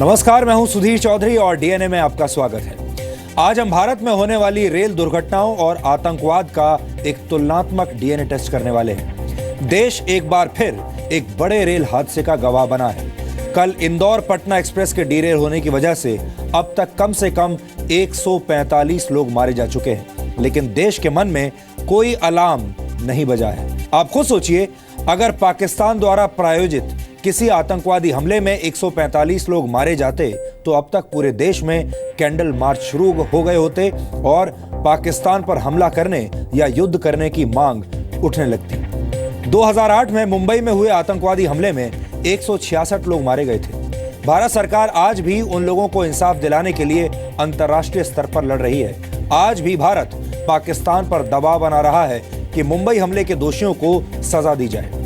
नमस्कार, मैं हूं सुधीर चौधरी और डीएनए में आपका स्वागत है। आज हम भारत में होने वाली रेल दुर्घटनाओं और आतंकवाद का एक तुलनात्मक डीएनए टेस्ट करने वाले हैं। देश एक बार फिर एक बड़े रेल हादसे का गवाह बना है। कल इंदौर पटना एक्सप्रेस के डीरेल होने की वजह से अब तक कम से कम 145 लोग मारे जा चुके हैं, लेकिन देश के मन में कोई अलार्म नहीं बजा है। आप खुद सोचिए, अगर पाकिस्तान द्वारा प्रायोजित किसी आतंकवादी हमले में 145 लोग मारे जाते तो अब तक पूरे देश में कैंडल मार्च शुरू हो गए होते और पाकिस्तान पर हमला करने या युद्ध करने की मांग उठने लगती। 2008 में मुंबई में हुए आतंकवादी हमले में 166 लोग मारे गए थे। भारत सरकार आज भी उन लोगों को इंसाफ दिलाने के लिए अंतर्राष्ट्रीय स्तर पर लड़ रही है। आज भी भारत पाकिस्तान पर दबाव बना रहा है कि मुंबई हमले के दोषियों को सजा दी जाए।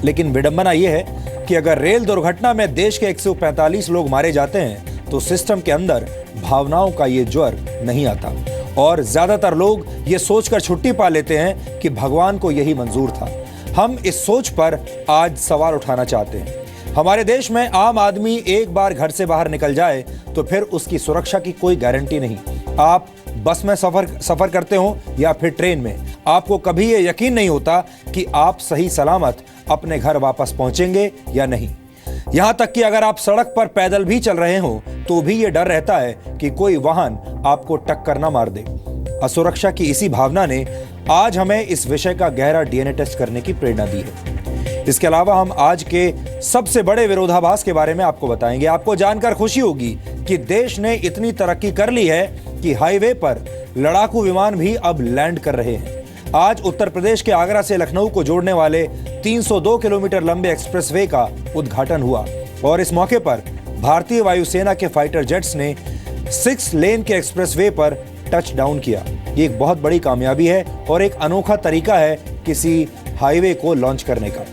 लेकिन विडंबना यह है कि अगर रेल दुर्घटना में देश के 145 लोग मारे जाते हैं तो सिस्टम के अंदर भावनाओं का ये ज्वर नहीं आता और ज्यादातर लोग ये सोचकर छुट्टी पा लेते हैं कि भगवान को यही मंजूर था। हम इस सोच पर आज सवाल उठाना चाहते हैं। हमारे देश में आम आदमी एक बार घर से बाहर निकल जाए तो फिर उसकी सुरक्षा की कोई गारंटी नहीं। आप बस में सफर करते हो या फिर ट्रेन में, आपको कभी ये यकीन नहीं होता कि आप सही सलामत अपने घर वापस पहुंचेंगे या नहीं। यहां तक कि अगर आप सड़क पर पैदल भी चल रहे हो तो भी ये डर रहता है कि कोई वाहन आपको टक्कर ना मार दे। असुरक्षा की इसी भावना ने आज हमें इस विषय का गहरा डीएनए टेस्ट करने की प्रेरणा दी है। इसके अलावा हम आज के सबसे बड़े विरोधाभास के बारे में आपको बताएंगे। आपको जानकर खुशी होगी कि देश ने इतनी तरक्की कर ली है कि हाईवे पर लड़ाकू विमान भी अब लैंड कर रहे हैं। आज उत्तर प्रदेश के आगरा से लखनऊ को जोड़ने वाले 302 किलोमीटर लंबे एक्सप्रेसवे का उद्घाटन हुआ और इस मौके पर भारतीय वायुसेना के फाइटर जेट्स ने 6 लेन के एक्सप्रेसवे पर टच डाउन किया। ये एक बहुत बड़ी कामयाबी है और एक अनोखा तरीका है किसी हाईवे को लॉन्च करने का।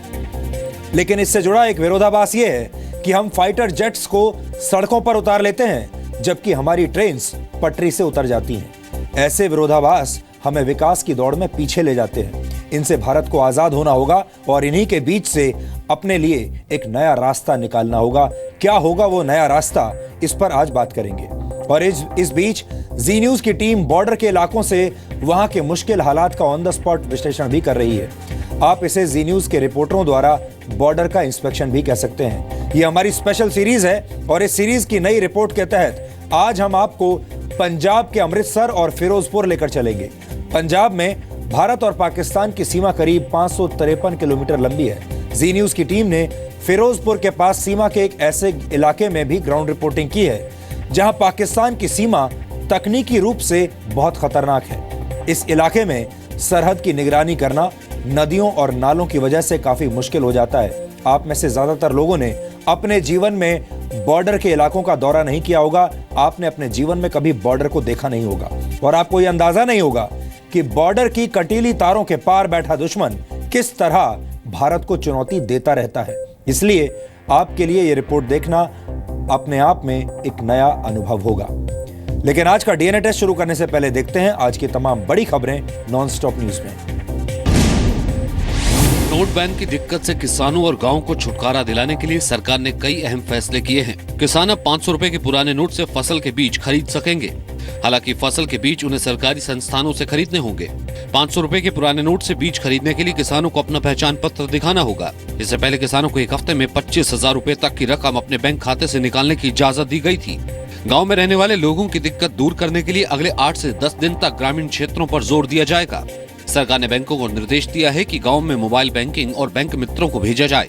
लेकिन इससे जुड़ा एक विरोधाभास ये है कि हम फाइटर जेट्स को सड़कों पर उतार लेते हैं जबकि हमारी ट्रेन्स पटरी से उतर जाती हैं। ऐसे विरोधाभास हमें विकास की दौड़ में पीछे ले जाते हैं। इनसे भारत को आजाद होना होगा और इन्हीं के बीच से अपने लिए एक नया रास्ता निकालना होगा। क्या होगा वो नया रास्ता, इस पर आज बात करेंगे। और इस बीच जी न्यूज की टीम बॉर्डर के इलाकों से वहां के मुश्किल हालात का ऑन द स्पॉट विश्लेषण भी कर रही है। आप इसे जी न्यूज के रिपोर्टरों द्वारा बॉर्डर का इंस्पेक्शन भी कह सकते हैं। ये हमारी स्पेशल सीरीज है और इस सीरीज की नई रिपोर्ट के तहत आज हम आपको पंजाब के अमृतसर और फिरोजपुर लेकर चलेंगे। पंजाब में भारत और पाकिस्तान की सीमा करीब 553 किलोमीटर लंबी है। जी न्यूज की टीम ने फिरोजपुर के पास सीमा के एक ऐसे इलाके में भी ग्राउंड रिपोर्टिंग की है जहां पाकिस्तान की सीमा तकनीकी रूप से बहुत खतरनाक है। इस इलाके में सरहद की निगरानी करना नदियों और नालों की वजह से काफी मुश्किल हो जाता है। आप में से ज्यादातर लोगों ने अपने जीवन में बॉर्डर के इलाकों का दौरा नहीं किया होगा। आपने अपने जीवन में कभी बॉर्डर को देखा नहीं होगा और आपको यह अंदाजा नहीं होगा कि बॉर्डर की कटीली तारों के पार बैठा दुश्मन किस तरह भारत को चुनौती देता रहता है। इसलिए आपके लिए यह रिपोर्ट देखना अपने आप में एक नया अनुभव होगा। लेकिन आज का डीएनए टेस्ट शुरू करने से पहले देखते हैं आज की तमाम बड़ी खबरें नॉनस्टॉप न्यूज में। नोट बैन की दिक्कत से किसानों और गांवों को छुटकारा दिलाने के लिए सरकार ने कई अहम फैसले किए हैं। किसान अब 500 रुपए के पुराने नोट से फसल के बीज खरीद सकेंगे। हालांकि फसल के बीज उन्हें सरकारी संस्थानों से खरीदने होंगे। 500 रुपए के पुराने नोट से बीज खरीदने के लिए किसानों को अपना पहचान पत्र दिखाना होगा। इससे पहले किसानों को एक हफ्ते में 25,000 रुपए तक की रकम अपने बैंक खाते से निकालने की इजाजत दी गई थी। गांव में रहने वाले लोगों की दिक्कत दूर करने के लिए अगले 8 से 10 दिन तक ग्रामीण क्षेत्रों पर जोर दिया जाएगा। सरकार ने बैंकों को निर्देश दिया है कि गांव में मोबाइल बैंकिंग और बैंक मित्रों को भेजा जाए।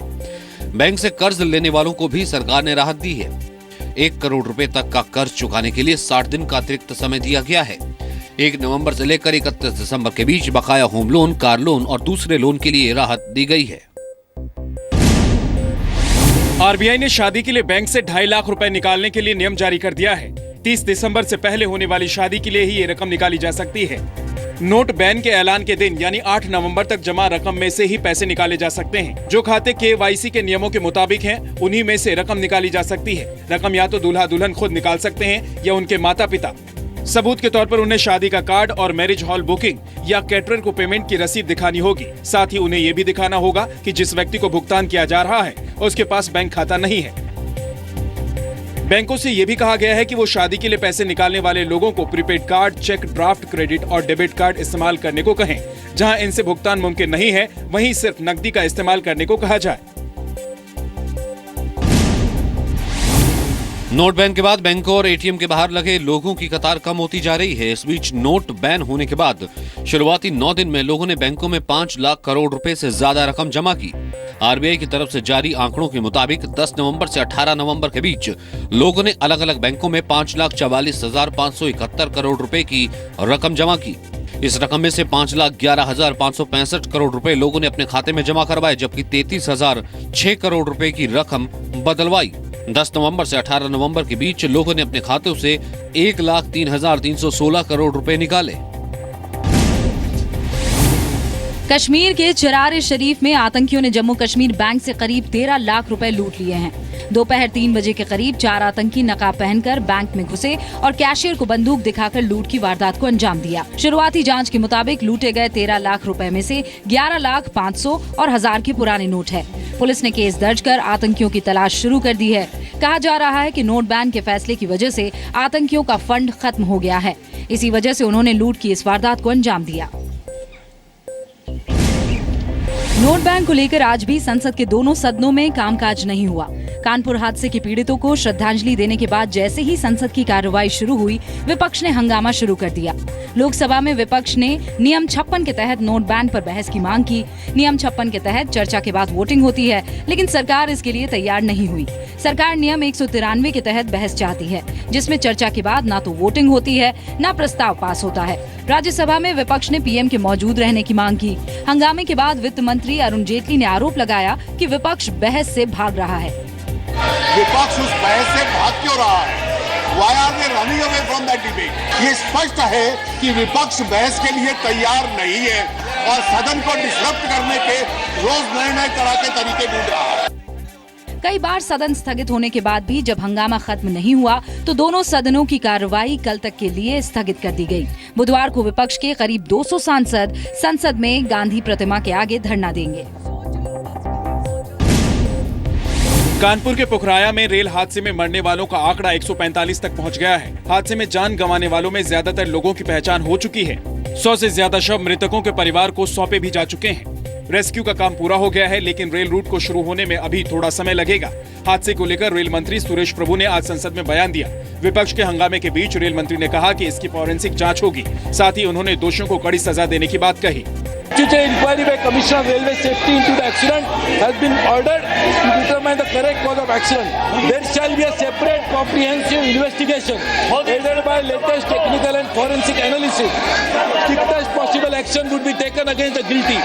बैंक से कर्ज लेने वालों को भी सरकार ने राहत दी है। 1 करोड़ रुपए तक का कर्ज चुकाने के लिए 60 दिन का अतिरिक्त समय दिया गया है। 1 नवंबर से लेकर 31 दिसंबर के बीच बकाया होम लोन, कार लोन और दूसरे लोन के लिए राहत दी गई है। आरबीआई ने शादी के लिए बैंक से 2.5 लाख रुपए निकालने के लिए नियम जारी कर दिया है। 30 दिसंबर से पहले होने वाली शादी के लिए ही ये रकम निकाली जा सकती है। नोट बैन के ऐलान के दिन यानी 8 नवंबर तक जमा रकम में से ही पैसे निकाले जा सकते हैं। जो खाते केवाईसी के नियमों के मुताबिक हैं, उन्हीं में से रकम निकाली जा सकती है। रकम या तो दूल्हा दुल्हन खुद निकाल सकते हैं या उनके माता पिता। सबूत के तौर पर उन्हें शादी का कार्ड और मैरिज हॉल बुकिंग या कैटरर को पेमेंट की रसीद दिखानी होगी। साथ ही उन्हें ये भी दिखाना होगा कि जिस व्यक्ति को भुगतान किया जा रहा है उसके पास बैंक खाता नहीं है। बैंकों से ये भी कहा गया है कि वो शादी के लिए पैसे निकालने वाले लोगों को prepaid card, cheque, draft, credit और डेबिट कार्ड इस्तेमाल करने को कहें। जहां इनसे भुगतान मुमकिन नहीं है, वहीं सिर्फ नकदी का इस्तेमाल करने को कहा जाए। नोट बैन के बाद बैंकों और एटीएम के बाहर लगे लोगों की कतार कम होती जा रही है। इस बीच नोट बैन होने के बाद शुरुआती 9 दिन में लोगों ने बैंकों में 5 लाख करोड़ रुपए से ज्यादा रकम जमा की। आरबीआई की तरफ से जारी आंकड़ों के मुताबिक 10 नवंबर से 18 नवंबर के बीच लोगों ने अलग अलग बैंकों में 5,44,571 करोड़ रुपए की रकम जमा की। इस रकम में से 5,11,565 करोड़ रुपए लोगों ने अपने खाते में जमा करवाए, जबकि 33,006 करोड़ रुपए की रकम बदलवाई। 10 नवंबर से 18 नवंबर के बीच लोगों ने अपने खातों से 1,03,316 करोड़ रुपए निकाले। कश्मीर के चरार शरीफ में आतंकियों ने जम्मू कश्मीर बैंक से करीब 13 लाख रुपए लूट लिए हैं। दोपहर 3 बजे के करीब 4 आतंकी नकाब पहनकर बैंक में घुसे और कैशियर को बंदूक दिखाकर लूट की वारदात को अंजाम दिया। शुरुआती जांच के मुताबिक लूटे गए 13 लाख रुपए में से 11,500 और 1000 के पुराने नोट है। पुलिस ने केस दर्ज कर आतंकियों की तलाश शुरू कर दी है। कहा जा रहा है कि नोट बैन के फैसले की वजह से आतंकियों का फंड खत्म हो गया है। इसी वजह से उन्होंने लूट की इस वारदात को अंजाम दिया। नोट बैन को लेकर आज भी संसद के दोनों सदनों में कामकाज नहीं हुआ। कानपुर हादसे के पीड़ितों को श्रद्धांजलि देने के बाद जैसे ही संसद की कार्रवाई शुरू हुई, विपक्ष ने हंगामा शुरू कर दिया। लोकसभा में विपक्ष ने नियम 56 के तहत नोट बैन पर बहस की मांग की। नियम 56 के तहत चर्चा के बाद वोटिंग होती है, लेकिन सरकार इसके लिए तैयार नहीं हुई। सरकार नियम 193 के तहत बहस चाहती है, जिसमें चर्चा के बाद न तो वोटिंग होती है, न प्रस्ताव पास होता है। राज्यसभा में विपक्ष ने पीएम के मौजूद रहने की मांग की। हंगामे के बाद वित्त मंत्री अरुण जेटली ने आरोप लगाया कि विपक्ष बहस से भाग रहा है। विपक्ष उस बहस से भाग क्यों रहा है? Why are they running away from that debate? ये स्पष्ट है कि विपक्ष बहस के लिए तैयार नहीं है और सदन को डिस्टर्ब करने के रोज नए तरह के तरीके ढूंढ रहा है। कई बार सदन स्थगित होने के बाद भी जब हंगामा खत्म नहीं हुआ तो दोनों सदनों की कार्रवाई कल तक के लिए स्थगित कर दी गई। बुधवार को विपक्ष के करीब 200 सांसद संसद में गांधी प्रतिमा के आगे धरना देंगे। कानपुर के पुखराया में रेल हादसे में मरने वालों का आंकड़ा 145 तक पहुंच गया है। हादसे में जान गंवाने वालों में ज्यादातर लोगों की पहचान हो चुकी है। 100 से ज्यादा शव मृतकों के परिवार को सौंपे भी जा चुके हैं। रेस्क्यू का काम पूरा हो गया है, लेकिन रेल रूट को शुरू होने में अभी थोड़ा समय लगेगा। हादसे को लेकर रेल मंत्री सुरेश प्रभु ने आज संसद में बयान दिया। विपक्ष के हंगामे के बीच रेल मंत्री ने कहा कि इसकी फॉरेंसिक जांच होगी। साथ ही उन्होंने दोषियों को कड़ी सजा देने की बात कही। Inquiry by Commissioner of Railway Safety into the accident has been ordered to determine the correct cause of accident. There shall be a separate comprehensive investigation aided by latest technical and forensic analysis. Strictest possible action would be taken against the guilty.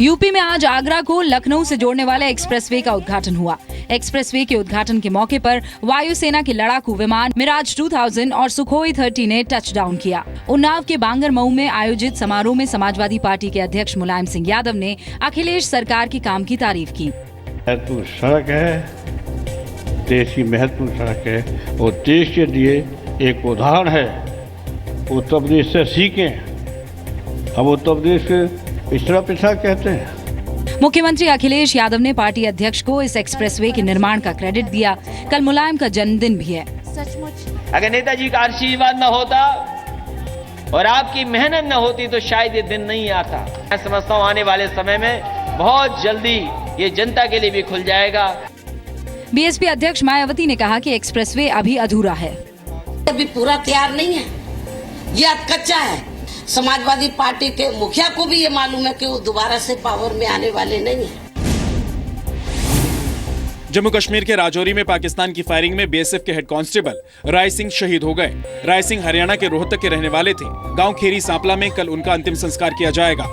UP में आज आगरा को लखनऊ से जोड़ने वाले expressway का उद्घाटन हुआ। Expressway के उद्घाटन के मौके पर वायुसेना के लड़ाकू विमान मिराज 2000 और सुखोई 30 ने टच डाउन किया। उन्नाव के बांगर मऊ में आयोजित समारोह में समाजवादी पार्टी के अध्यक्ष मुलायम सिंह यादव ने अखिलेश सरकार के काम की तारीफ की। महत्वपूर्ण सड़क है, देश की महत्वपूर्ण सड़क है और देश के लिए एक उदाहरण है। उत्तर प्रदेश से सीखें। हम उत्तर प्रदेश के पिछड़ा कहते हैं। मुख्यमंत्री अखिलेश यादव ने पार्टी अध्यक्ष को इस एक्सप्रेसवे के निर्माण का क्रेडिट दिया। कल मुलायम का जन्मदिन भी है। अगर नेताजी का आशीर्वाद न होता और आपकी मेहनत न होती तो शायद ये दिन नहीं आता। मैं समझता हूँ आने वाले समय में बहुत जल्दी ये जनता के लिए भी खुल जाएगा। बीएसपी अध्यक्ष मायावती ने कहा कि एक्सप्रेसवे अभी अधूरा है। अभी पूरा तैयार नहीं है, ये कच्चा है। समाजवादी पार्टी के मुखिया को भी ये मालूम है कि वो दोबारा से पावर में आने वाले नहीं है। जम्मू कश्मीर के राजौरी में पाकिस्तान की फायरिंग में बीएसएफ के हेड कांस्टेबल राय सिंह शहीद हो गए। राय सिंह हरियाणा के रोहतक के रहने वाले थे। गांव खेरी सांपला में कल उनका अंतिम संस्कार किया जाएगा।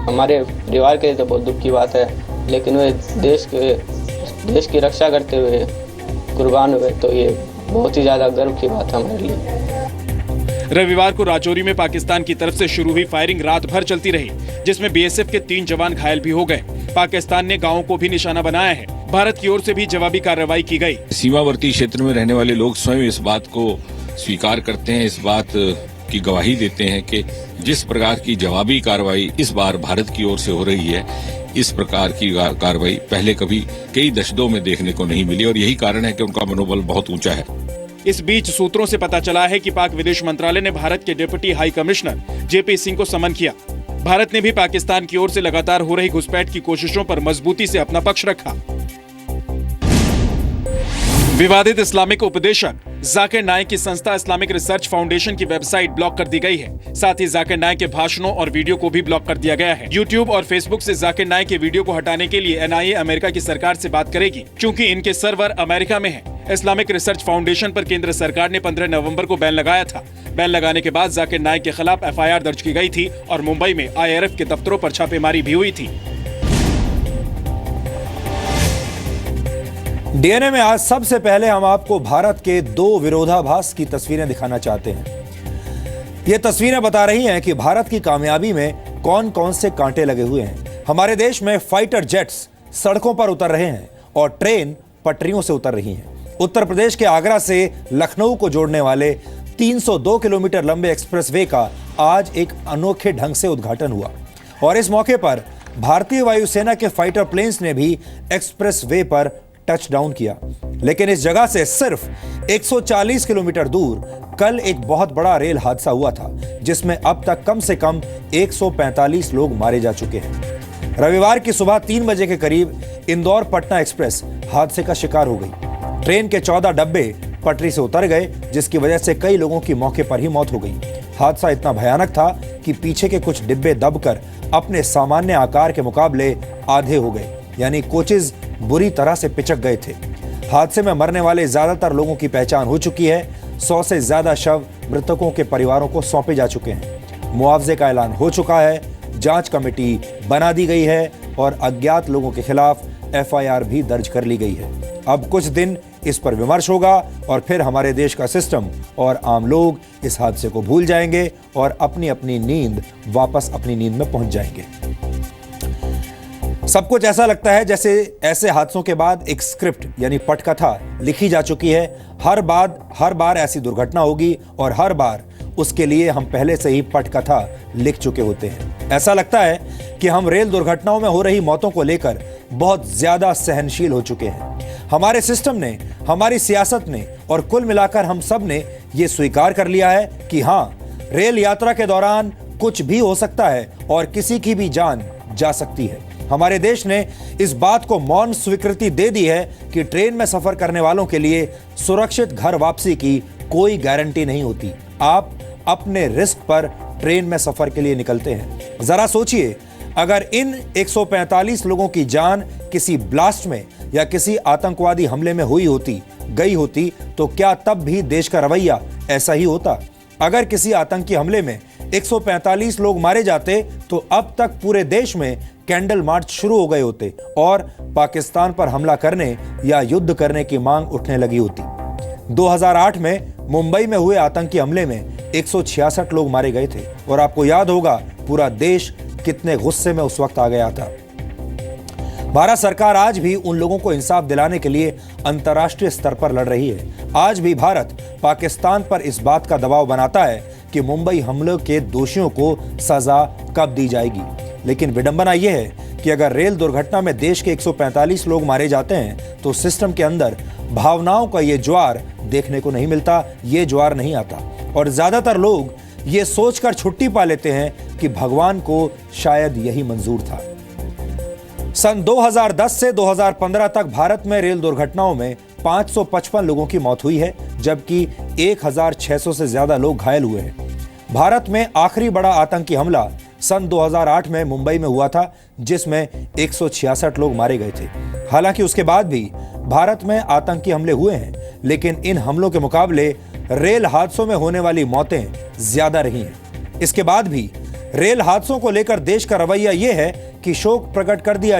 हमारे परिवार के लिए तो बहुत दुख की बात है, लेकिन वे देश की रक्षा करते हुए कुर्बान हुए, तो ये बहुत ही ज्यादा गर्व की बात है हमारे लिए। रविवार को राजौरी में पाकिस्तान की तरफ से शुरू हुई फायरिंग रात भर चलती रही, जिसमें बीएसएफ के 3 जवान घायल भी हो गए। पाकिस्तान ने गांवों को भी निशाना बनाया है। भारत की ओर से भी जवाबी कार्रवाई की गई। सीमावर्ती क्षेत्र में रहने वाले लोग स्वयं इस बात को स्वीकार करते हैं, इस बात की गवाही देते हैं कि जिस प्रकार की जवाबी कार्रवाई इस बार भारत की ओर से हो रही है, इस प्रकार की कार्रवाई पहले कभी कई दशकों में देखने को नहीं मिली और यही कारण है कि उनका मनोबल बहुत ऊंचा है। इस बीच सूत्रों से पता चला है कि पाक विदेश मंत्रालय ने भारत के deputy high commissioner JP Singh को समन किया। भारत ने भी पाकिस्तान की ओर से लगातार हो रही घुसपैठ की कोशिशों पर मजबूती से अपना पक्ष रखा। विवादित इस्लामिक उपदेशक जाकिर नाइक की संस्था इस्लामिक रिसर्च फाउंडेशन की वेबसाइट ब्लॉक कर दी गई है। साथ ही जाकिर नाइक के भाषणों और वीडियो को भी ब्लॉक कर दिया गया है। यूट्यूब और फेसबुक से जाकिर नाइक के वीडियो को हटाने के लिए NIA अमेरिका की सरकार से बात करेगी, क्योंकि इनके सर्वर अमेरिका में है। इस्लामिक रिसर्च फाउंडेशन पर केंद्र सरकार ने 15 नवंबर को बैन लगाया था। बैन लगाने के बाद जाकिर नाइक के खिलाफ FIR दर्ज की गई थी और मुंबई में IRF के दफ्तरों पर छापेमारी भी हुई थी। DNA में आज सबसे पहले हम आपको भारत के दो विरोधाभास की तस्वीरें दिखाना चाहते हैं। ये तस्वीरें बता रही हैं कि भारत की कामयाबी में कौन कौन से कांटे लगे हुए हैं। हमारे देश में फाइटर जेट्स सड़कों पर उतर रहे हैं और ट्रेन पटरियों से उतर रही हैं। उत्तर प्रदेश के आगरा से लखनऊ को जोड़ने वाले 302 किलोमीटर लंबे एक्सप्रेसवे का आज एक अनोखे ढंग से उद्घाटन हुआ और इस मौके पर भारतीय वायुसेना के फाइटर प्लेन्स ने भी एक्सप्रेसवे पर टच डाउन किया। लेकिन इस जगह से सिर्फ 140 किलोमीटर दूर कल एक बहुत बड़ा रेल हादसा हुआ था, जिसमें अब तक कम से कम 145 लोग मारे जा चुके हैं। रविवार की सुबह 3 बजे के करीब इंदौर पटना एक्सप्रेस हादसे का शिकार हो गई। ट्रेन के 14 डब्बे पटरी से उतर गए, जिसकी वजह से कई लोगों की मौके पर ही मौत हो गई। हादसा इतना भयानक था कि पीछे के कुछ डिब्बे दबकर अपने सामान्य आकार के मुकाबले आधे हो गए, यानी कोचेज बुरी तरह से पिचक गए थे। हादसे में मरने वाले ज्यादातर लोगों की पहचान हो चुकी है। 100 से ज्यादा शव मृतकों के परिवारों को सौंपे जा चुके हैं। मुआवजे का ऐलान हो चुका है, जांच कमेटी बना दी गई है और अज्ञात लोगों के खिलाफ FIR भी दर्ज कर ली गई है। अब कुछ दिन इस पर विमर्श होगा और फिर हमारे देश का सिस्टम और आम लोग इस हादसे को भूल जाएंगे और अपनी अपनी नींद वापस अपनी नींद में पहुंच जाएंगे। सब कुछ ऐसा लगता है जैसे ऐसे हादसों के बाद एक स्क्रिप्ट यानी पटकथा लिखी जा चुकी है। हर बार ऐसी दुर्घटना होगी और हर बार उसके लिए हम पहले से ही पटकथा लिख चुके होते हैं। ऐसा लगता है कि हम रेल दुर्घटनाओं में हो रही मौतों को लेकर बहुत ज्यादा सहनशील हो चुके हैं। हमारे सिस्टम ने, हमारी सियासत ने और कुल मिलाकर हम सब ने यह स्वीकार कर लिया है कि हाँ, रेल यात्रा के दौरान कुछ भी हो सकता है और किसी की भी जान जा सकती है। हमारे देश ने इस बात को मौन स्वीकृति दे दी है कि ट्रेन में सफर करने वालों के लिए सुरक्षित घर वापसी की कोई गारंटी नहीं होती। आप अपने रिस्क पर ट्रेन में सफर के लिए निकलते हैं। जरा सोचिए, अगर इन 145 लोगों की जान किसी ब्लास्ट में या किसी आतंकवादी हमले में गई होती तो क्या तब भी देश का रवैया ऐसा ही होता? अगर किसी आतंकी हमले में 145 लोग मारे जाते तो अब तक पूरे देश में कैंडल मार्च शुरू हो गए होते और पाकिस्तान पर हमला करने या युद्ध करने की मांग उठने लगी होती। 2008 में मुंबई में हुए आतंकी हमले में 166 लोग मारे गए थे और आपको याद होगा पूरा देश कितने गुस्से में उस वक्त आ गया था। भारत सरकार आज भी उन लोगों को इंसाफ दिलाने के लिए अंतर्राष्ट्रीय स्तर पर लड़ रही है। आज भी भारत पाकिस्तान पर इस बात का दबाव बनाता है कि मुंबई हमले के दोषियों को सजा कब दी जाएगी। लेकिन विडंबना यह है कि अगर रेल दुर्घटना में देश के 145 लोग मारे जाते हैं तो सिस्टम के अंदर भावनाओं का ये ज्वार देखने को नहीं मिलता, ये ज्वार नहीं आता और ज्यादातर लोग ये सोचकर छुट्टी पा लेते हैं कि भगवान को शायद यही मंजूर था। सन 2010 से 2015 तक भारत में रेल दुर्घटनाओं में 555 लोगों की मौत हुई है, जबकि 1600 से ज्यादा लोग घायल हुए हैं। भारत में आखिरी बड़ा आतंकी हमला सन 2008 में मुंबई में हुआ था, जिसमें 166 लोग मारे गए थे। हालांकि उसके बाद भी भारत में आतंकी हमले हुए हैं, लेकिन इन हमलों के मुकाबले रेल हादसों में होने वाली मौतें ज्यादा रही हैं। इसके बाद भी रेल हादसों को लेकर देश का रवैया यह है कि शोक प्रकट कर दिया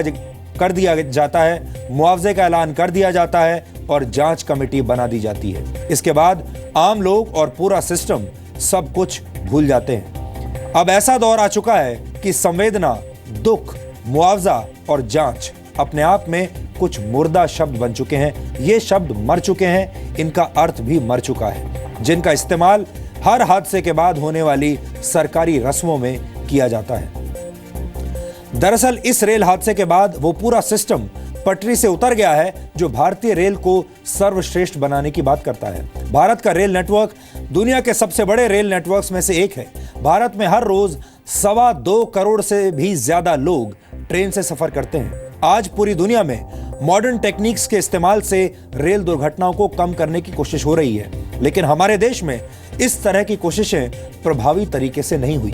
जाता है, मुआवजे का ऐलान कर दिया जाता है और जांच कमेटी बना दी जाती है। इसके बाद आम लोग और पूरा सिस्टम सब कुछ भूल जाते हैं। अब ऐसा दौर आ चुका है कि संवेदना, दुख, मुआवजा और जांच अपने आप में कुछ मुर्दा शब्द बन चुके हैं। ये शब्द मर चुके हैं, इनका अर्थ भी मर चुका है, जिनका इस्तेमाल हर हादसे के बाद होने वाली सरकारी रस्मों में किया जाता है। दरअसल इस रेल हादसे के बाद वो पूरा सिस्टम पटरी से उतर गया है जो भारतीय रेल को सर्वश्रेष्ठ बनाने की बात करता है। भारत का रेल नेटवर्क दुनिया के सबसे बड़े रेल नेटवर्क्स में से एक है। भारत में हर रोज 2.25 करोड़ से भी ज्यादा लोग ट्रेन से सफर करते हैं। आज पूरी दुनिया में मॉडर्न टेक्निक्स के इस्तेमाल से रेल दुर्घटनाओं को कम करने की कोशिश हो रही है, लेकिन हमारे देश में इस तरह की कोशिशें प्रभावी तरीके से नहीं हुई।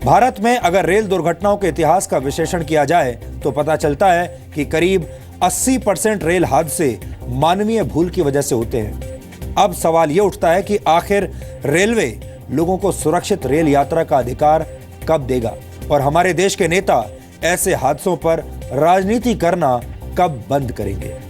भारत में अगर रेल दुर्घटनाओं के इतिहास का विश्लेषण किया जाए तो पता चलता है कि करीब 80% रेल हादसे मानवीय भूल की वजह से होते हैं। अब सवाल यह उठता है कि आखिर रेलवे लोगों को सुरक्षित रेल यात्रा का अधिकार कब देगा और हमारे देश के नेता ऐसे हादसों पर राजनीति करना कब बंद करेंगे।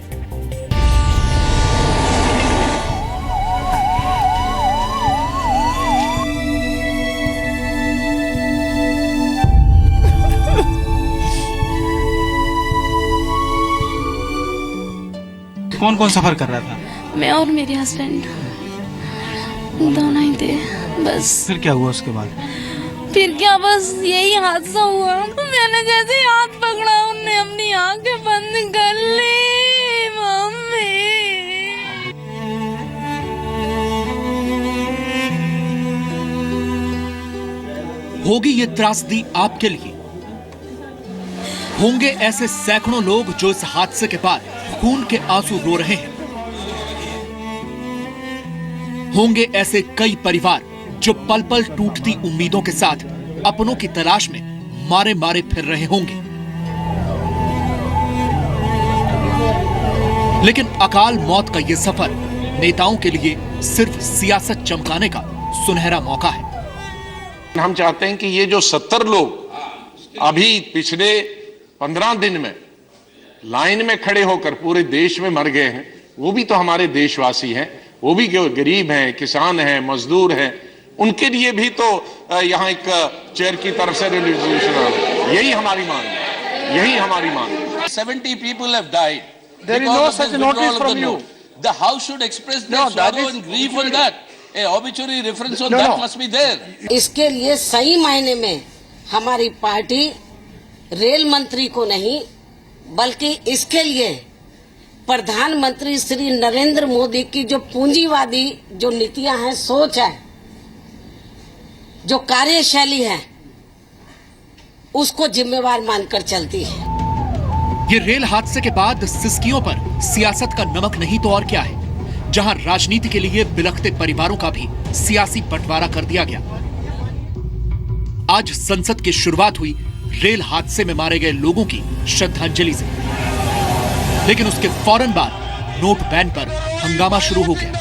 कौन कौन सफर कर रहा था? मैं और मेरे हस्बैंड दोनों ही थे बस। फिर क्या हुआ उसके बाद? फिर क्या, बस यही हादसा हुआ। मैंने जैसे हाथ पकड़ा उनने अपनी आंखें बंद कर ली। मम्मी होगी ये त्रासदी आपके लिए। होंगे ऐसे सैकड़ों लोग जो इस हादसे के बाद खून के आंसू रो रहे हैं। होंगे ऐसे कई परिवार जो पल पल टूटती उम्मीदों के साथ अपनों की तलाश में मारे मारे फिर रहे होंगे। लेकिन अकाल मौत का यह सफर नेताओं के लिए सिर्फ सियासत चमकाने का सुनहरा मौका है। हम चाहते हैं कि ये जो 70 लोग अभी पिछले 15 दिन में लाइन में खड़े होकर पूरे देश में मर गए हैं, वो भी तो हमारे देशवासी हैं, वो भी गरीब हैं, किसान हैं, मजदूर हैं, उनके लिए भी तो यहाँ एक चेयर की तरफ से रेजोल्यूशन आना, यही हमारी मांग है, यही हमारी मांग है। 70 people have died. There is no such notice from you. The house should express their sorrow and grief on that. A obituary reference on that must be there. इसके लिए सही मायने में हमारी पार्टी रेल मंत्री को नहीं बल्कि इसके लिए प्रधानमंत्री श्री नरेंद्र मोदी की जो पूंजीवादी जो नीतियां हैं, सोच है, जो कार्यशैली है, उसको जिम्मेवार मानकर चलती है। ये रेल हादसे के बाद सिसकियों पर सियासत का नमक नहीं तो और क्या है, जहां राजनीति के लिए बिलखते परिवारों का भी सियासी बंटवारा कर दिया गया। आज संसद की शुरुआत हुई रेल हादसे में मारे गए लोगों की श्रद्धांजलि से, लेकिन उसके फौरन बाद नोट बैन पर हंगामा शुरू हो गया।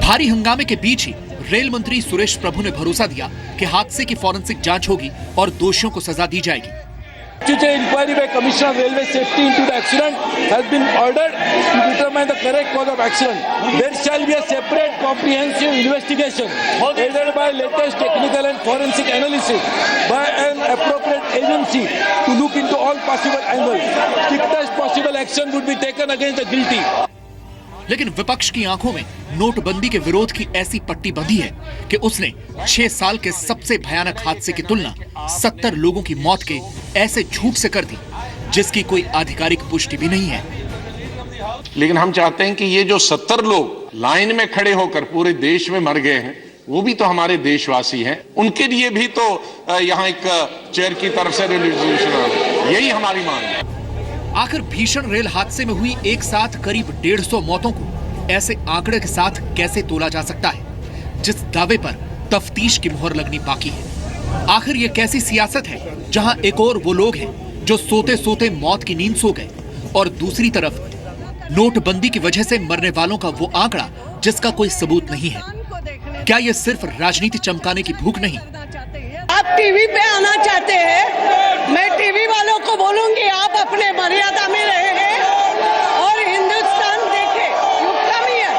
भारी हंगामे के बीच ही रेल मंत्री सुरेश प्रभु ने भरोसा दिया कि हादसे की फॉरेंसिक जांच होगी और दोषियों को सजा दी जाएगी। Inquiry by Commissioner of Railway Safety into the accident has been ordered to determine the correct cause of accident. There shall be a separate comprehensive investigation aided by latest technical and forensic analysis by an appropriate agency to look into all possible angles. Strictest possible action would be taken against the guilty. लेकिन विपक्ष की आंखों में नोटबंदी के विरोध की ऐसी पट्टी बंधी है कि उसने 6 साल के सबसे भयानक हादसे की तुलना 70 लोगों की मौत के ऐसे झूठ से कर दी जिसकी कोई आधिकारिक पुष्टि भी नहीं है। लेकिन हम चाहते हैं कि ये जो 70 लोग लाइन में खड़े होकर पूरे देश में मर गए हैं, वो भी तो हमारे देशवासी हैं, उनके लिए भी तो यहाँ एक चेयर की तरफ से रेजोल्यूशन आना, यही हमारी मांग है। आखिर भीषण रेल हादसे में हुई एक साथ करीब 150 मौतों को ऐसे आंकड़े के साथ कैसे तोला जा सकता है जिस दावे पर तफ्तीश की मुहर लगनी बाकी है। आखिर ये कैसी सियासत है जहां एक और वो लोग हैं जो सोते सोते मौत की नींद सो गए और दूसरी तरफ नोटबंदी की वजह से मरने वालों का वो आंकड़ा जिसका कोई सबूत नहीं है। क्या ये सिर्फ राजनीति चमकाने की भूख नहीं? आप टीवी पे आना चाहते हैं, मैं टीवी वालों को बोलूंगी आप अपने मर्यादा में रहे और हिंदुस्तान देखे। You come here,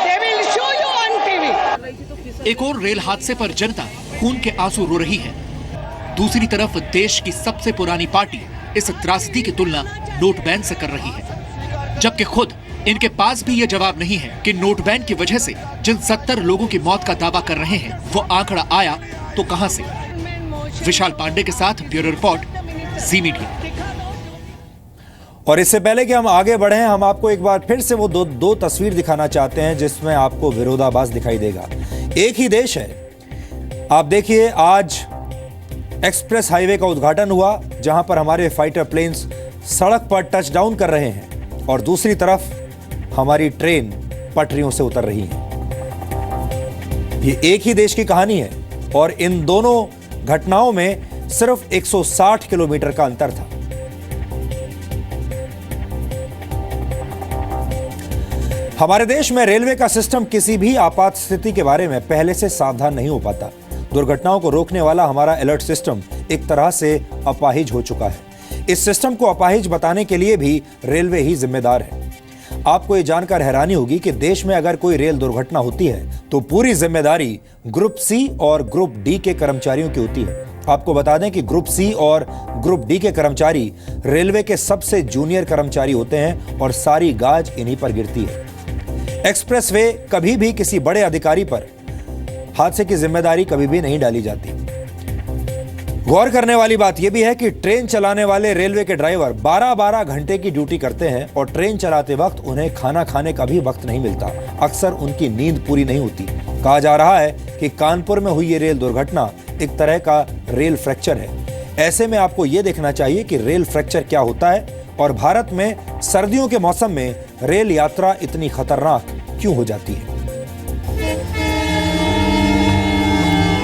they will show you on TV. एक और रेल हादसे पर जनता खून के आंसू रो रही है, दूसरी तरफ देश की सबसे पुरानी पार्टी इस त्रासदी की तुलना नोट बैन से कर रही है। जबकि खुद इनके पास भी ये जवाब नहीं है कि नोट बैन की वजह से जिन 70 लोगों की मौत का दावा कर रहे हैं वो आंकड़ा आया तो कहां से। विशाल पांडे के साथ ब्यूरो रिपोर्ट, जी मीडिया। और इससे पहले कि हम आगे बढ़ें, हम आपको एक बार फिर से वो दो तस्वीर दिखाना चाहते हैं जिसमें आपको विरोधाभास दिखाई देगा। एक ही देश है। आप देखिए, आज एक्सप्रेस हाईवे का उद्घाटन हुआ जहां पर हमारे फाइटर प्लेन्स सड़क पर टच डाउन कर रहे हैं और दूसरी तरफ हमारी ट्रेन पटरियों से उतर रही है। ये एक ही देश की कहानी है और इन दोनों घटनाओं में सिर्फ 160 किलोमीटर का अंतर था। हमारे देश में रेलवे का सिस्टम किसी भी आपात स्थिति के बारे में पहले से सावधान नहीं हो पाता। दुर्घटनाओं को रोकने वाला हमारा अलर्ट सिस्टम एक तरह से अपाहिज हो चुका है। इस सिस्टम को अपाहिज बताने के लिए भी रेलवे ही जिम्मेदार है। आपको ये जानकर हैरानी होगी कि देश में अगर कोई रेल दुर्घटना होती है तो पूरी जिम्मेदारी ग्रुप सी और ग्रुप डी के कर्मचारियों की होती है। आपको बता दें कि ग्रुप सी और ग्रुप डी के कर्मचारी रेलवे के सबसे जूनियर कर्मचारी होते हैं और सारी गाज इन्हीं पर गिरती है। एक्सप्रेसवे कभी भी किसी बड़े अधिकारी पर हादसे की जिम्मेदारी कभी भी नहीं डाली जाती। गौर करने वाली बात यह भी है कि ट्रेन चलाने वाले रेलवे के ड्राइवर 12-12 घंटे की ड्यूटी करते हैं और ट्रेन चलाते वक्त उन्हें खाना खाने का भी वक्त नहीं मिलता। अक्सर उनकी नींद पूरी नहीं होती। कहा जा रहा है कि कानपुर में हुई ये रेल दुर्घटना एक तरह का रेल फ्रैक्चर है। ऐसे में आपको यह देखना चाहिए कि रेल फ्रैक्चर क्या होता है और भारत में सर्दियों के मौसम में रेल यात्रा इतनी खतरनाक क्यों हो जाती है।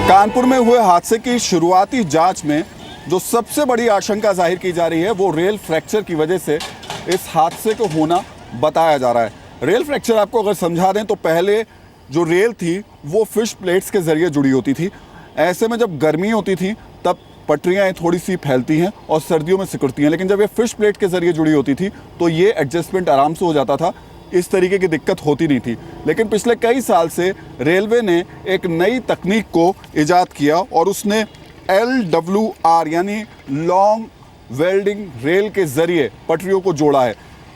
कानपुर में हुए हादसे की शुरुआती जांच में जो सबसे बड़ी आशंका जाहिर की जा रही है वो रेल फ्रैक्चर की वजह से इस हादसे को होना बताया जा रहा है। रेल फ्रैक्चर आपको अगर समझा दें तो पहले जो रेल थी वो फिश प्लेट्स के जरिए जुड़ी होती थी। ऐसे में जब गर्मी होती थी तब पटरियाँ थोड़ी सी फैलती हैं और सर्दियों में सिकुड़ती हैं, लेकिन जब ये फिश प्लेट के जरिए जुड़ी होती थी तो ये एडजस्टमेंट आराम से हो जाता था, इस तरीके की दिक्कत होती नहीं थी। लेकिन पिछले कई साल से रेलवे ने एक नई तकनीक को इजाद किया और उसने LWR यानी लॉन्ग वेल्डिंग रेल के जरिए पटरियों को जोड़ा है।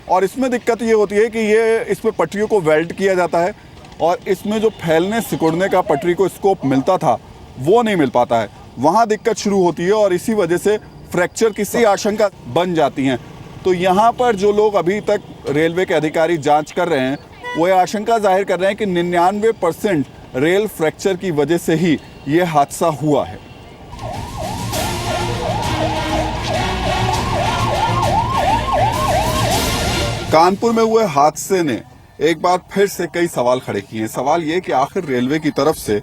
और इसमें दिक्कत ये होती है कि ये इसमें पटरियों को वेल्ड किया जाता है और इसमें जो फैलने सिकुड़ने का पटरी को स्कोप मिलता था वो नहीं मिल पाता है। वहाँ दिक्कत शुरू होती है और इसी वजह से फ्रैक्चर की सी आशंका बन जाती हैं। तो यहाँ पर जो लोग अभी तक रेलवे के अधिकारी जांच कर रहे हैं वो ये आशंका जाहिर कर रहे हैं कि 99% रेल फ्रैक्चर की वजह से ही ये हादसा हुआ है। कानपुर में हुए हादसे ने एक बार फिर से कई सवाल खड़े किए हैं। सवाल ये कि आखिर रेलवे की तरफ से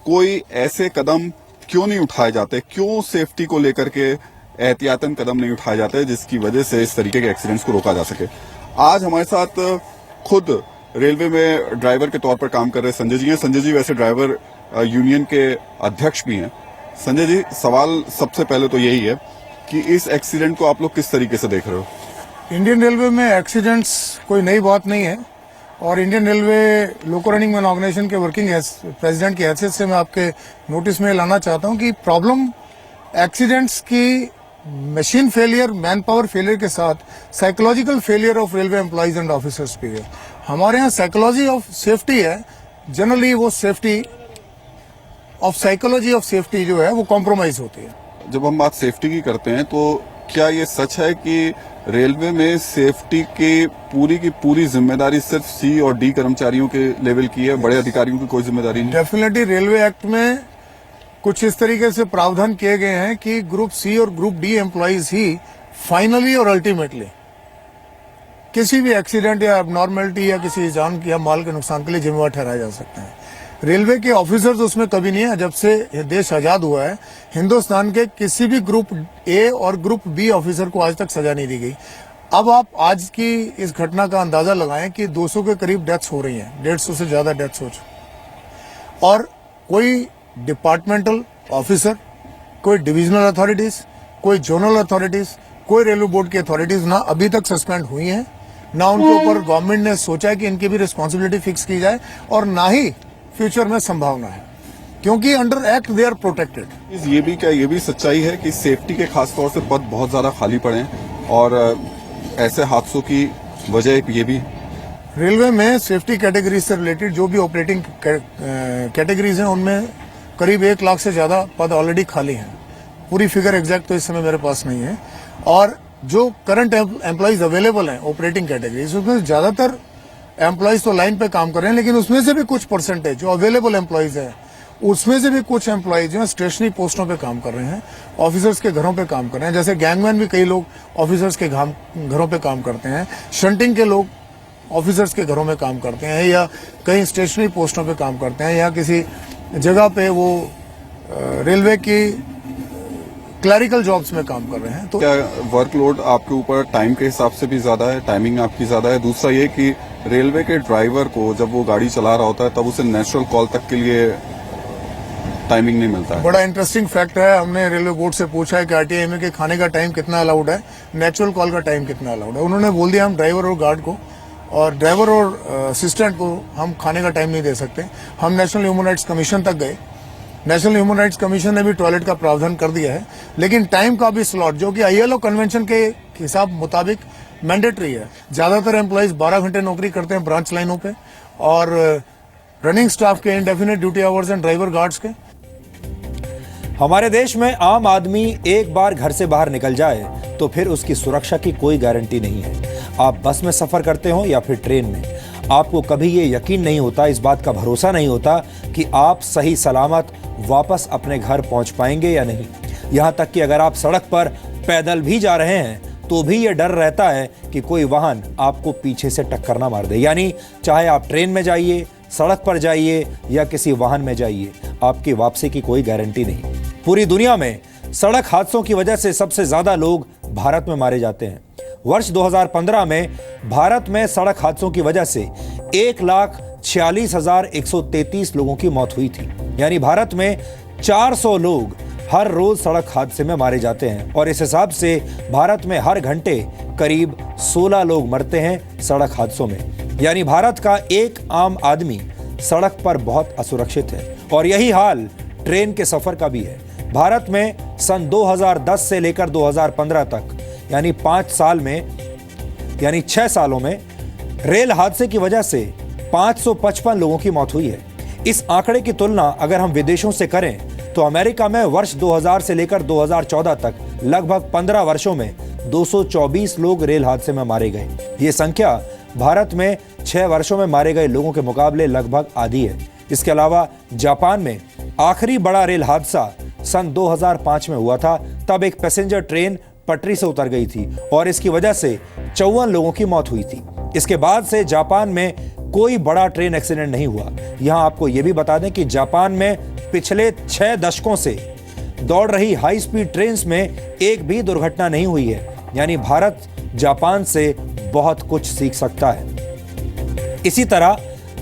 कोई ऐसे कदम क्यों नहीं उठाए जाते, क्यों सेफ्टी को लेकर के एहतियातन कदम नहीं उठाए जाते जिसकी वजह से इस तरीके के एक्सीडेंट्स को रोका जा सके। आज हमारे साथ खुद रेलवे में ड्राइवर के तौर पर काम कर रहे संजय जी हैं। संजय जी वैसे ड्राइवर यूनियन के अध्यक्ष भी हैं। संजय जी, सवाल सबसे पहले तो यही है कि इस एक्सीडेंट को आप लोग किस तरीके से देख रहे हो? इंडियन रेलवे में एक्सीडेंट्स कोई नई बात नहीं है और Indian railway loco running man organisation के वर्किंग प्रेसिडेंट की हैसियत से मैं आपके नोटिस में लाना चाहता हूं कि प्रॉब्लम एक्सीडेंट्स की machine failure, man power failure के साथ psychological failure of railway employees and officers भी है। हमारे यहाँ साइकोलॉजी ऑफ सेफ्टी है, जनरली वो safety of psychology of safety जो है वो कॉम्प्रोमाइज होती है। जब हम बात सेफ्टी की करते हैं तो क्या ये सच है कि रेलवे में सेफ्टी की पूरी जिम्मेदारी सिर्फ सी और डी कर्मचारियों के लेवल की है, बड़े अधिकारियों की कोई जिम्मेदारी नहीं? डेफिनेटली रेलवे एक्ट में कुछ इस तरीके से प्रावधान किए गए हैं कि ग्रुप सी और ग्रुप डी एम्प्लॉइज ही फाइनली और अल्टीमेटली किसी भी एक्सीडेंट या एबनॉर्मेलिटी या किसी जान या माल के नुकसान के लिए जिम्मेवार ठहराए जा सकते हैं। रेलवे के ऑफिसर्स उसमें कभी नहीं है। जब से देश आजाद हुआ है हिंदुस्तान के किसी भी ग्रुप ए और ग्रुप बी ऑफिसर को आज तक सजा नहीं दी गई। अब आप आज की इस घटना का अंदाजा लगाएं कि 200 के करीब डेथ्स हो रही हैं, 150 से ज्यादा डेथ्स हो चुकी और कोई डिपार्टमेंटल ऑफिसर, कोई डिविजनल अथॉरिटीज, कोई जोनल अथॉरिटीज, कोई रेलवे बोर्ड की अथॉरिटीज ना अभी तक सस्पेंड हुई हैं, ना उनके ऊपर गवर्नमेंट ने सोचा है कि इनकी भी रिस्पॉन्सिबिलिटी फिक्स की जाए और ना ही फ्यूचर में संभावना है, क्योंकि under act they are protected. ये भी सच्चाई है कि सेफ्टी के खास तौर से पद बहुत ज्यादा खाली पड़े हैं और ऐसे हादसों की वजह ये भी रेलवे में सेफ्टी कैटेगरी से रिलेटेड जो भी ऑपरेटिंग कैटेगरीज हैं उनमें करीब 1 लाख से ज़्यादा पद ऑलरेडी खाली हैं। पूरी फिगर एग्जैक्ट तो इस समय मेरे पास नहीं है। और जो करंट एम्प्लॉइज अवेलेबल हैं ऑपरेटिंग कैटेगरीज, उसमें ज़्यादातर एम्प्लॉइज तो लाइन पे काम कर रहे हैं, लेकिन उसमें से भी कुछ परसेंटेज जो अवेलेबल एम्प्लॉइज हैं उसमें से भी कुछ एम्प्लॉइज जो है स्टेशनरी पोस्टों पे काम कर रहे हैं, ऑफिसर्स के घरों पे काम कर रहे हैं। जैसे गैंगमैन भी कई लोग ऑफिसर्स के घरों पे काम करते हैं, शंटिंग के लोग ऑफिसर्स के घरों में काम करते हैं, या कहीं स्टेशनरी पोस्टों पे काम करते हैं, या किसी जगह पे वो रेलवे की क्लरिकल जॉब्स में काम कर रहे हैं। तो क्या वर्कलोड आपके ऊपर टाइम के हिसाब से भी ज्यादा है, टाइमिंग आपकी ज्यादा है? दूसरा ये कि रेलवे के ड्राइवर को जब वो गाड़ी चला रहा होता है तब उसे नेचुरल कॉल तक के लिए टाइमिंग नहीं मिलता है। बड़ा इंटरेस्टिंग फैक्ट है, हमने रेलवे बोर्ड से पूछा है कि आरटीआई में के खाने का टाइम कितना अलाउड है, नेचुरल कॉल का टाइम कितना अलाउड है। उन्होंने बोल दिया हम ड्राइवर और गार्ड को और ड्राइवर और असिस्टेंट को हम खाने का टाइम नहीं दे सकते। हम नेशनल ह्यूमन राइट्स कमीशन तक गए, नेशनल ह्यूमन राइट्स कमीशन ने भी टॉयलेट का प्रावधान कर दिया है, लेकिन टाइम का भी स्लॉट जो कि आईएलओ कन्वेंशन के हिसाब मुताबिक मैंडेटरी है। ज्यादातर एम्प्लॉइज 12 घंटे नौकरी करते हैं ब्रांच लाइनों पे, और रनिंग स्टाफ के indefinite duty hours and driver guards के। हमारे देश में आम आदमी एक बार घर से बाहर निकल जाए तो फिर उसकी सुरक्षा की कोई गारंटी नहीं है। आप बस में सफर करते हो या फिर ट्रेन में, आपको कभी ये यकीन नहीं होता, इस बात का भरोसा नहीं होता कि आप सही सलामत वापस अपने घर पहुंच पाएंगे या नहीं। यहां तक कि अगर आप सड़क पर पैदल भी जा रहे हैं तो भी ये डर रहता है कि कोई वाहन आपको पीछे से टक्कर ना मार दे। यानी चाहे आप ट्रेन में जाइए, सड़क पर जाइए या किसी वाहन में जाइए, आपकी वापसी की कोई गारंटी नहीं। पूरी दुनिया में सड़क हादसों की वजह से सबसे ज्यादा लोग भारत में मारे जाते हैं। वर्ष 2015 में भारत में सड़क हादसों की वजह से 1,46,133 लोगों की मौत हुई थी। यानी भारत में 400 लोग हर रोज सड़क हादसे में मारे जाते हैं, और इस हिसाब से भारत में हर घंटे करीब 16 लोग मरते हैं सड़क हादसों में। यानी भारत का एक आम आदमी सड़क पर बहुत असुरक्षित है, और यही हाल ट्रेन के सफर का भी है। भारत में सन 2010 से लेकर 2015 तक यानी 5 साल में, यानी 6 सालों में रेल हादसे की वजह से 555 लोगों की मौत हुई है। इस आंकड़े की तुलना अगर हम विदेशों से करें तो अमेरिका में वर्ष 2000 से लेकर 2014 तक लगभग 15 वर्षों में 224 लोग रेल हादसे में मारे गए। ये संख्या भारत में 6 वर्षों में मारे गए लोगों के मुकाबले लगभग आधी है। इसके अलावा जापान में आखिरी बड़ा रेल हादसा सन 2005 में हुआ था। तब एक पैसेंजर ट्रेन पटरी से उतर गई थी और इसकी वजह से 54 लोगों की मौत हुई थी। इसके बाद से जापान में कोई बड़ा ट्रेन एक्सीडेंट नहीं हुआ। यहां आपको यह भी बता दें कि जापान में पिछले 6 दशकों से दौड़ रही हाई स्पीड ट्रेन में एक भी दुर्घटना नहीं हुई है। यानी भारत जापान से बहुत कुछ सीख सकता है। इसी तरह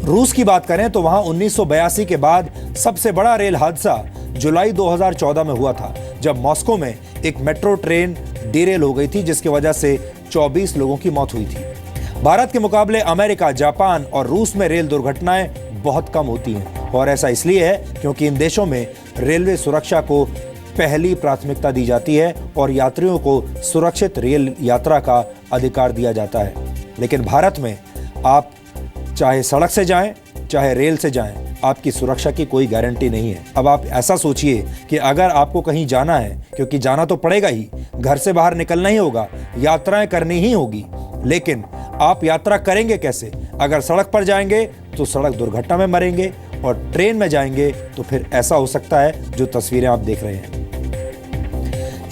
रूस की बात करें तो वहां 1982 के बाद सबसे बड़ा रेल हादसा जुलाई 2014 में हुआ था, जब मॉस्को में एक मेट्रो ट्रेन डिरेल हो गई थी, जिसकी वजह से 24 लोगों की मौत हुई थी। भारत के मुकाबले अमेरिका, जापान और रूस में रेल दुर्घटनाएं बहुत कम होती हैं, और ऐसा इसलिए है क्योंकि इन देशों में रेलवे सुरक्षा को पहली प्राथमिकता दी जाती है और यात्रियों को सुरक्षित रेल यात्रा का अधिकार दिया जाता है। लेकिन भारत में आप चाहे सड़क से जाएं, चाहे रेल से जाएं, आपकी सुरक्षा की कोई गारंटी नहीं है। अब आप ऐसा सोचिए कि अगर आपको कहीं जाना है, क्योंकि जाना तो पड़ेगा ही, घर से बाहर निकलना ही होगा, यात्राएं करनी ही होगी, लेकिन आप यात्रा करेंगे कैसे? अगर सड़क पर जाएंगे तो सड़क दुर्घटना में मरेंगे, और ट्रेन में जाएंगे तो फिर ऐसा हो सकता है जो तस्वीरें आप देख रहे हैं।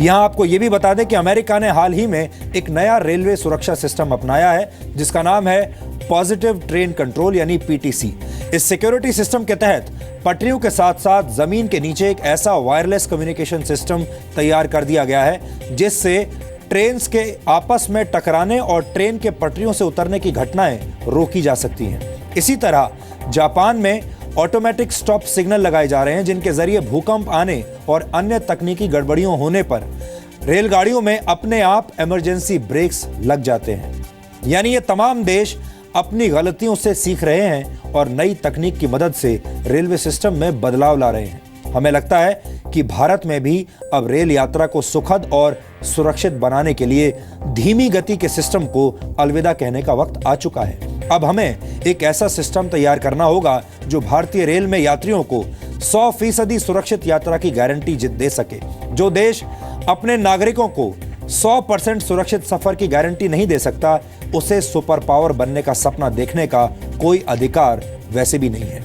यहां आपको यह भी बता दें कि अमेरिका ने हाल ही में एक नया रेलवे सुरक्षा सिस्टम अपनाया है जिसका नाम है पॉजिटिव ट्रेन कंट्रोल यानी पीटीसी। इस सिक्योरिटी सिस्टम के तहत पटरियों के साथ साथ जमीन के नीचे एक ऐसा वायरलेस कम्युनिकेशन सिस्टम तैयार कर दिया गया है जिससे ट्रेन के आपस में टकराने और ट्रेन के पटरियों से उतरने की घटनाएं रोकी जा सकती हैं। इसी तरह जापान में ऑटोमेटिक स्टॉप सिग्नल लगाए जा रहे हैं जिनके जरिए भूकंप आने और अन्य तकनीकी गड़बड़ियों होने पर रेलगाड़ियों में अपने आप इमरजेंसी ब्रेक्स लग जाते हैं। यानी ये तमाम देश अपनी गलतियों से सीख रहे हैं और नई तकनीक की मदद से रेलवे सिस्टम में बदलाव ला रहे हैं। हमें लगता है कि भारत में भी अब रेल यात्रा को सुखद और सुरक्षित बनाने के लिए धीमी गति के सिस्टम को अलविदा कहने का वक्त आ चुका है। अब हमें एक ऐसा सिस्टम तैयार करना होगा जो भारतीय रेल में यात्रियों को 100% सुरक्षित यात्रा की गारंटी दे सके। जो देश अपने नागरिकों को 100% सुरक्षित सफर की गारंटी नहीं दे सकता, उसे सुपर पावर बनने का सपना देखने का कोई अधिकार वैसे भी नहीं है।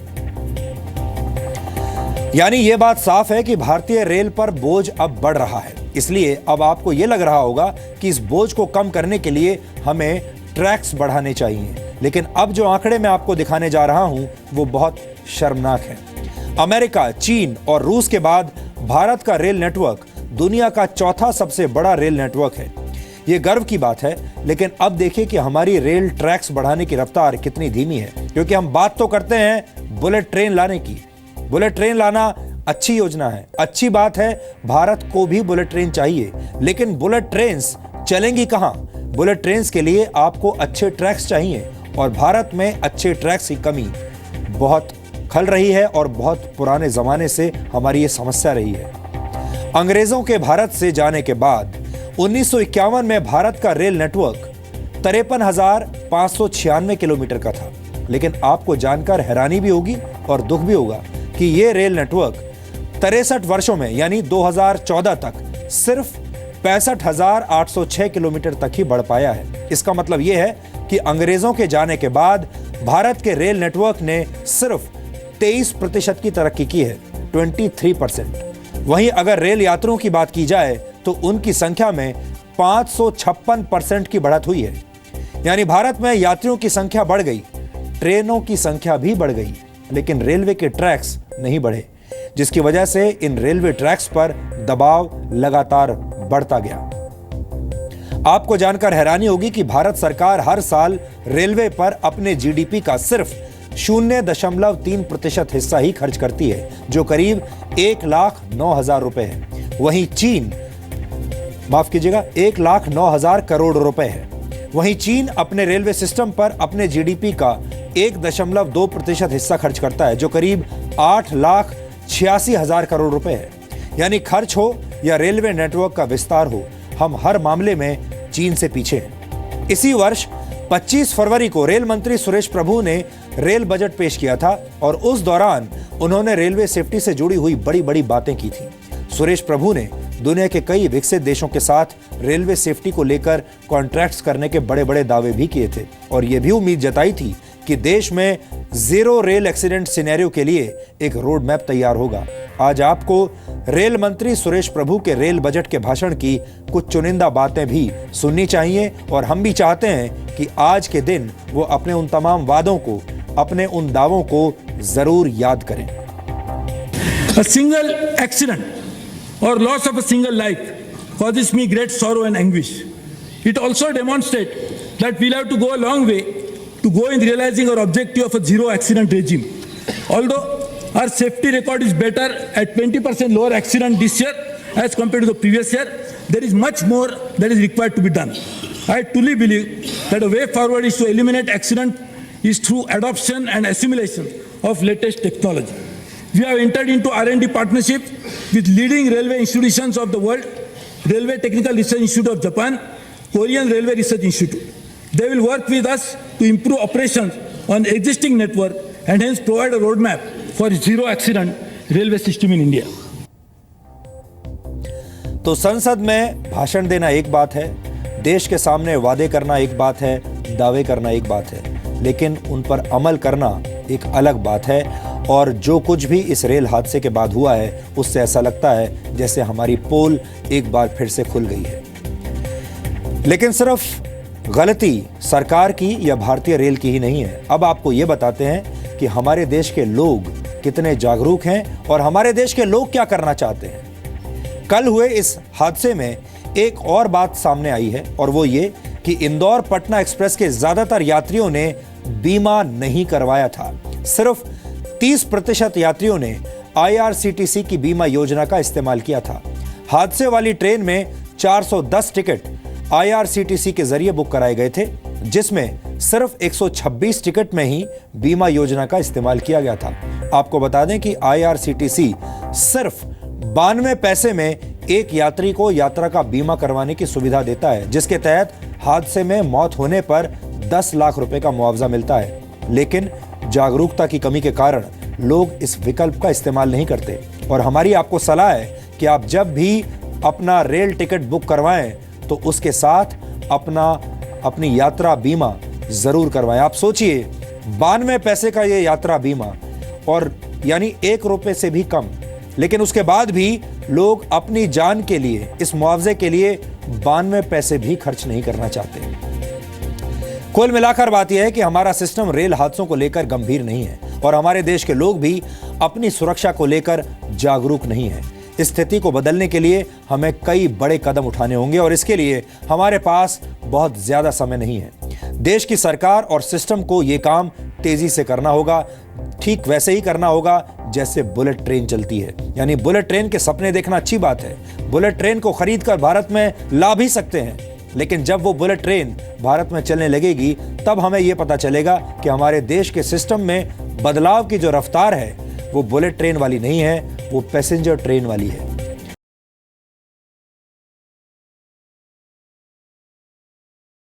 यानी यह बात साफ है कि भारतीय रेल पर बोझ अब बढ़ रहा है। इसलिए अब आपको यह लग रहा होगा कि इस बोझ को कम करने के लिए हमें ट्रैक्स बढ़ाने चाहिए। लेकिन अब जो आंकड़े मैं आपको दिखाने जा रहा हूं वो बहुत शर्मनाक है। अमेरिका, चीन और रूस के बाद भारत का रेल नेटवर्क दुनिया का चौथा सबसे बड़ा रेल नेटवर्क है। ये गर्व की बात है, लेकिन अब देखिए कि हमारी रेल ट्रैक्स बढ़ाने की रफ्तार कितनी धीमी है। क्योंकि हम बात तो करते हैं बुलेट ट्रेन लाने की। बुलेट ट्रेन लाना अच्छी योजना है, अच्छी बात है, भारत को भी बुलेट ट्रेन चाहिए। लेकिन बुलेट ट्रेन्स चलेंगी कहां? बुलेट ट्रेन्स के लिए आपको अच्छे ट्रैक्स चाहिए और भारत में अच्छे ट्रैक्स की कमी बहुत खल रही है और बहुत पुराने जमाने से हमारी ये समस्या रही है। अंग्रेजों के भारत से जाने के बाद 1951 में भारत का रेल नेटवर्क 53,596 किलोमीटर का था। लेकिन आपको जानकर हैरानी भी होगी और दुख भी होगा कि ये रेल नेटवर्क 63 वर्षों में यानी 2014 तक सिर्फ 65,806 किलोमीटर तक ही बढ़ पाया है। इसका मतलब यह है कि अंग्रेजों के जाने के बाद भारत के रेल नेटवर्क ने सिर्फ 23% की तरक्की की है, 23%। वहीं अगर रेल यात्रियों की बात की जाए तो उनकी संख्या में 556% की बढ़त हुई है। यानी भारत में यात्रियों की संख्या बढ़ गई, ट्रेनों की संख्या भी बढ़ गई, लेकिन रेलवे के ट्रैक्स नहीं बढ़े, जिसकी वजह से इन रेलवे ट्रैक्स पर दबाव लगातार बढ़ता गया। आपको जानकर हैरानी होगी कि भारत सरकार हर साल रेलवे पर अपने जीडीपी का सिर्फ 0.3% हिस्सा ही खर्च करती है, जो करीब 1,09,000 रुपए है। वहीं चीन, माफ कीजिएगा, 1,09,000 करोड़ रुपए है। वहीं चीन अपने रेलवे सिस्टम पर अपने जीडीपी का 1.2% हिस्सा खर्च करता है, जो करीब 8,86,000 करोड़ रुपए है। यानी खर्च हो या रेलवे नेटवर्क का विस्तार हो, हम हर मामले में चीन से पीछे हैं। इसी वर्ष 25 फरवरी को रेल मंत्री सुरेश प्रभु ने रेल बजट पेश किया था और उस दौरान उन्होंने रेलवे सेफ्टी से जुड़ी हुई बड़ी बड़ी बातें की थी। सुरेश प्रभु ने दुनिया के कई विकसित देशों के साथ रेलवे सेफ्टी को लेकर कॉन्ट्रैक्ट्स करने के बड़े बड़े दावे भी किए थे और यह भी उम्मीद जताई थी कि देश में जीरो रेल एक्सीडेंट सिनेरियो के लिए एक रोड मैप तैयार होगा। आज आपको रेल मंत्री सुरेश प्रभु के रेल बजट के भाषण की कुछ चुनिंदा बातें भी सुननी चाहिए और हम भी चाहते हैं कि आज के दिन वो अपने उन तमाम वादों को, अपने उन दावों को जरूर याद करें। A single accident or loss of a single life causes me great sorrow and anguish. It also demonstrates that we'll have to go a long way to go in realizing our objective of a zero accident regime. Although our safety record is better at 20% lower accident this year as compared to the previous year, there is much more that is required to be done. I truly believe that a way forward is to eliminate accident is through adoption and assimilation of latest technology. We have entered into R&D partnership with leading railway institutions of the world, Railway Technical Research Institute of Japan, Korean Railway Research Institute. They will work with us to improve operations on existing network and hence provide a roadmap for zero accident railway system in India. तो संसद में भाषण देना एक बात है, देश के सामने वादे करना एक बात है, दावे करना एक बात है, लेकिन उन पर अमल करना एक अलग बात है। और जो कुछ भी इस रेल हादसे के बाद हुआ है, उससे ऐसा लगता है जैसे हमारी पोल एक बार फिर से खुल गई है। लेकिन सिर्फ गलती सरकार की या भारतीय रेल की ही नहीं है। अब आपको ये बताते हैं कि हमारे देश के लोग कितने जागरूक हैं और हमारे देश के लोग क्या करना चाहते हैं। कल हुए इस हादसे में एक और बात सामने आई है और वो ये कि इंदौर पटना एक्सप्रेस के ज्यादातर यात्रियों ने बीमा नहीं करवाया था। सिर्फ 30% यात्रियों ने IRCTC की बीमा योजना का इस्तेमाल किया था। हादसे वाली ट्रेन में 410 टिकट IRCTC के जरिए बुक कराए गए थे, जिसमें सिर्फ 126 टिकट में ही बीमा योजना का इस्तेमाल किया गया था। आपको बता दें कि IRCTC सिर्फ 92 पैसे में एक यात्री को यात्रा का बीमा करवाने की सुविधा देता है, जिसके तहत हादसे में मौत होने पर 10 लाख रुपए का मुआवजा मिलता है। लेकिन जागरूकता की कमी के कारण लोग इस विकल्प का इस्तेमाल नहीं करते और हमारी आपको सलाह है कि आप जब भी अपना रेल टिकट बुक करवाएं तो उसके साथ अपनी यात्रा बीमा जरूर करवाएं। आप सोचिए 92 पैसे का ये यात्रा बीमा और यानी 1 रुपए से भी कम, लेकिन उसके बाद भी लोग अपनी जान के लिए, इस मुआवजे के लिए 92 पैसे भी खर्च नहीं करना चाहते। कुल मिलाकर बात यह है कि हमारा सिस्टम रेल हादसों को लेकर गंभीर नहीं है और हमारे देश के लोग भी अपनी सुरक्षा को लेकर जागरूक नहीं है। इस स्थिति को बदलने के लिए हमें कई बड़े कदम उठाने होंगे और इसके लिए हमारे पास बहुत ज्यादा समय नहीं है। देश की सरकार और सिस्टम को यह काम तेजी से करना होगा, ठीक वैसे ही करना होगा जैसे बुलेट ट्रेन चलती है। यानी बुलेट ट्रेन के सपने देखना अच्छी बात है, बुलेट ट्रेन को खरीदकर भारत में ला भी सकते हैं, लेकिन जब वो बुलेट ट्रेन भारत में चलने लगेगी तब हमें यह पता चलेगा कि हमारे देश के सिस्टम में बदलाव की जो रफ्तार है वो बुलेट ट्रेन वाली नहीं है, वो पैसेंजर ट्रेन वाली है।